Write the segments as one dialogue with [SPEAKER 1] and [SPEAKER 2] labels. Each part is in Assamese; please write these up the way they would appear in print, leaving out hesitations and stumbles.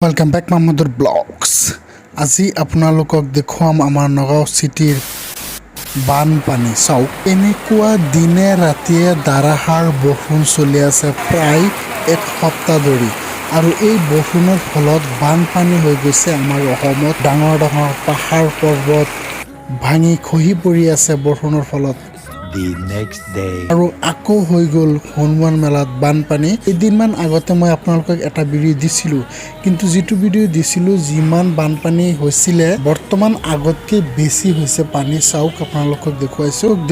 [SPEAKER 1] Welcome back Mahmadur Vlogs. আজি আপোনালোকক দেখুৱাম আমাৰ নগাঁও চিটিৰ বানপানী চাওক এনেকুৱা দিনে ৰাতিয়ে ধাৰাসাৰ বৰষুণ চলি আছে প্ৰায় এক সপ্তাহ ধৰি আৰু এই বৰষুণৰ ফলত বানপানী হৈ গৈছে আমাৰ অসমত ডাঙৰ ডাঙৰ পাহাৰ পৰ্বত ভাঙি খহি পৰি আছে বৰষুণৰ ফলত
[SPEAKER 2] The next day
[SPEAKER 1] আৰু আকৌ হৈ গ'ল হনুমান মেলাত বানপানী এদিনমান আগতে মই আপোনালোকক এটা ভিডিঅ' দিছিলোঁ কিন্তু যেটো ভিডিঅ' দিছিলোঁ যিমান বানপানী হৈছিল বৰ্তমান আগতকে বেছি হৈছে পানী চাওক আপোনালোকক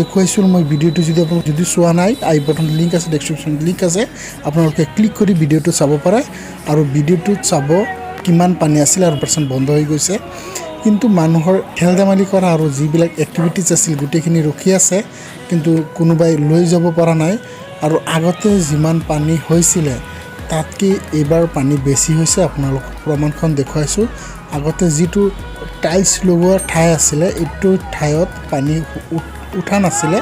[SPEAKER 1] দেখুৱাইছোঁ মই ভিডিঅ'টো যদি আপোনালোক যদি চোৱা নাই আই বটন লিংক আছে ডেসক্ৰিপচন লিংক আছে আপোনালোকে ক্লিক কৰি ভিডিঅ'টো চাব পাৰে আৰু ভিডিঅ'টোত চাব কিমান পানী আছিল আৰু পাৰ্চেন্ট বন্ধ হৈ গৈছে কিন্তু মানুহৰ খেল ধেমালি কৰা আৰু যিবিলাক এক্টিভিটিজ আছিল গুটেখিনি ৰখি আছে কিন্তু কোনোবাই লৈ যাব পৰা নাই আৰু আগতে যিমান পানী হৈছিল তাতকৈ এবাৰ পানী বেছি হৈছে আপোনালোক প্ৰমাণখন দেখুৱাইছোঁ আগতে যেটো টাইলছ লগোৱা ঠাই আছিল এইটো ঠাইত পানী উঠা নাছিল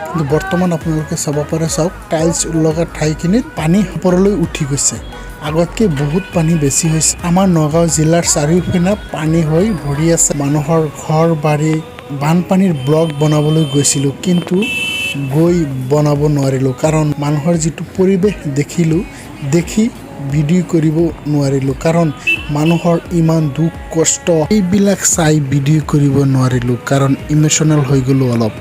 [SPEAKER 1] কিন্তু বৰ্তমান আপোনালোকে চাব পাৰে চাওক টাইলছ লগা ঠাইখিনিত পানী ওপৰলৈ উঠি গৈছে আগতকে বহুত পানী বেছি হৈছে আমাৰ নগাঁও জিলাৰ চাৰিওফিনে পানী হৈ ভৰি আছে মানুহৰ ঘৰ বাৰী বানপানীৰ ব্লক বনাবলৈ গৈছিলোঁ কিন্তু গৈ বনাব নোৱাৰিলোঁ কাৰণ মানুহৰ যেটো পৰিৱেশ দেখি ভিডিঅ' কৰিব নোৱাৰিলোঁ কাৰণ মানুহৰ ইমান দুখ কষ্ট এইবিলাক চাই ভিডিঅ' কৰিব নোৱাৰিলোঁ কাৰণ ইমোশনাল হৈ গ'লো অলপ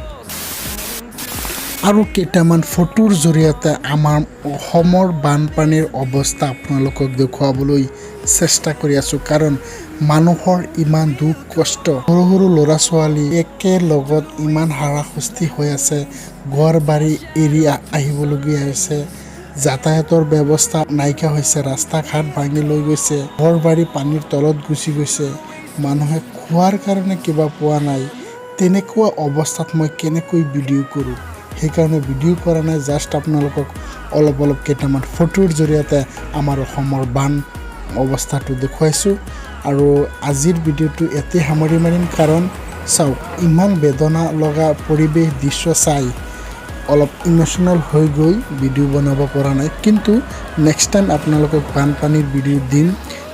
[SPEAKER 1] আৰু কেইটামান ফটোৰ জৰিয়তে আমাৰ অসমৰ বানপানীৰ অৱস্থা আপোনালোকক দেখুৱাবলৈ চেষ্টা কৰি আছোঁ কাৰণ মানুহৰ ইমান দুখ কষ্ট সৰু ল'ৰা ছোৱালী একেলগত ইমান হাৰাশাস্তি হৈ আছে ঘৰ বাৰী এৰি আহিবলগীয়া হৈছে যাতায়াতৰ ব্যৱস্থা নাইকিয়া হৈছে ৰাস্তা ঘাট ভাঙি লৈ গৈছে ঘৰ বাৰী পানীৰ তলত গুচি গৈছে মানুহে খোৱাৰ কাৰণে কিবা পোৱা নাই তেনেকুৱা অৱস্থাত মই কেনেকৈ ভিডিঅ' কৰোঁ সেইকাৰণে ভিডিঅ' কৰা নাই জাষ্ট আপোনালোকক অলপ কেইটামান ফটোৰ জৰিয়তে আমাৰ অসমৰ বান অৱস্থাটো দেখুৱাইছোঁ আৰু আজিৰ ভিডিঅ'টো এতে সামৰি মাৰিম কাৰণ চাওক ইমান বেদনা লগা পৰিৱেশ দৃশ্য চাই অলপ ইমোশনাল হৈ গৈ ভিডিঅ' বনাব পৰা নাই কিন্তু নেক্সট টাইম আপোনালোকক বানপানীৰ ভিডিঅ' দিম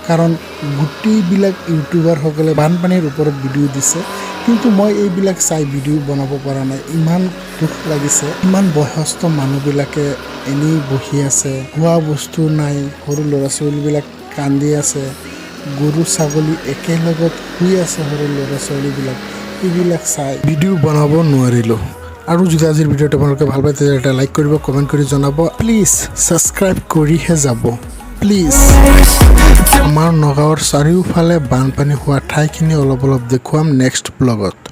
[SPEAKER 1] কাৰণ গোটেইবিলাক ইউটিউবাৰসকলে বানপানীৰ ওপৰত ভিডিঅ' দিছে কিন্তু মই এইবিলাক চাই ভিডিঅ' বনাব পৰা নাই ইমান দুখ লাগিছে ইমান বয়সস্থ মানুহবিলাকে এনেই বহি আছে খোৱা বস্তু নাই সৰু ল'ৰা ছোৱালীবিলাক কান্দি আছে গৰু ছাগলী একেলগত শুই আছে সৰু ল'ৰা ছোৱালীবিলাক এইবিলাক চাই ভিডিঅ' বনাব নোৱাৰিলোঁ আৰু যদি আজিৰ ভিডিঅ'টো আপোনালোকে ভাল পায় তেতিয়া এটা লাইক কৰিব কমেণ্ট কৰি জনাব প্লিজ ছাবস্ক্ৰাইব কৰিহে যাব প্লিজ আমাৰ নগাঁৱৰ চাৰিওফালে বানপানী হোৱা ঠাইখিনি অলপ দেখুৱাম নেক্সট ব্লগত